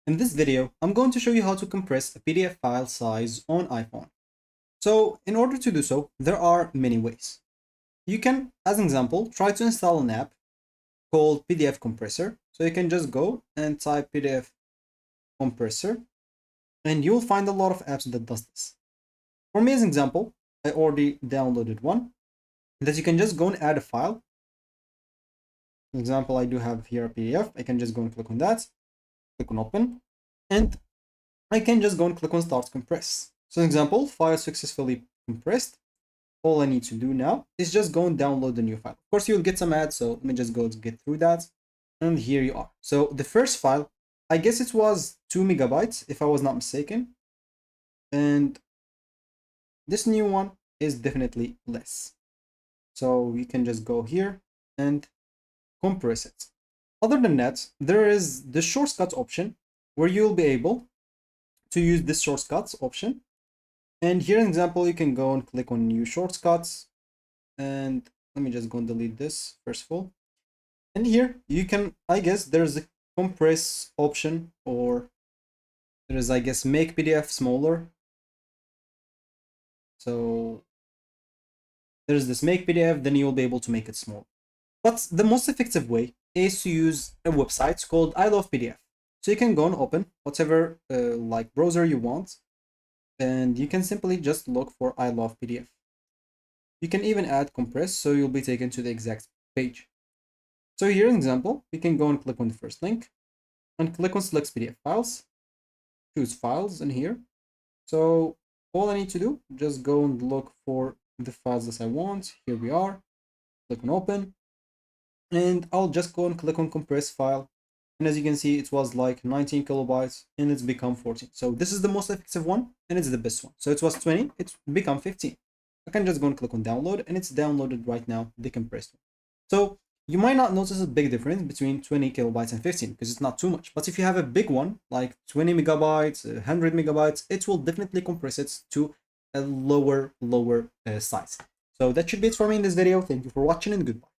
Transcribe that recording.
In this video, I'm going to show you how to compress a PDF file size on iPhone. So in order to do so, there are many ways. You can, as an example, try to install an app called PDF compressor. So you can just go and type PDF compressor and you'll find a lot of apps that does this. For me as an example, I already downloaded one that you can just go and add a file. For example, I do have here a PDF. I can just go and click on that, click on open, and I can just go and click on start compress. So example, file successfully compressed. All I need to do now is just go and download the new file. Of course, you'll get some ads, so let me just go to get through that. And here you are. So the first file, I guess it was 2 megabytes, if I was not mistaken. And this new one is definitely less. So you can just go here and compress it. Other than that, there is the shortcut option where you'll be able to use this shortcuts option. And here, an example, you can go and click on new shortcuts. And let me just go and delete this first of all. And here you can, I guess there's a compress option, or there is, I guess, make PDF smaller. So there's this make PDF, then you'll be able to make it small. But the most effective way is to use a website called I Love PDF. So you can go and open whatever like browser you want, and you can simply just look for I Love PDF. You can even add compress, so you'll be taken to the exact page. So here, an example, we can go and click on the first link and click on select PDF files, choose files in here. So all I need to do, just go and look for the files that I want. Here we are, click on open, and I'll just go and click on compress file. And as you can see, it was like 19 kilobytes and it's become 14. So this is the most effective one and it's the best one. So it was 20, it's become 15. I can just go and click on download and it's downloaded right now, the compressed one. So you might not notice a big difference between 20 kilobytes and 15 because it's not too much. But if you have a big one, like 20 megabytes, 100 megabytes, it will definitely compress it to a lower size. So that should be it for me in this video. Thank you for watching and goodbye.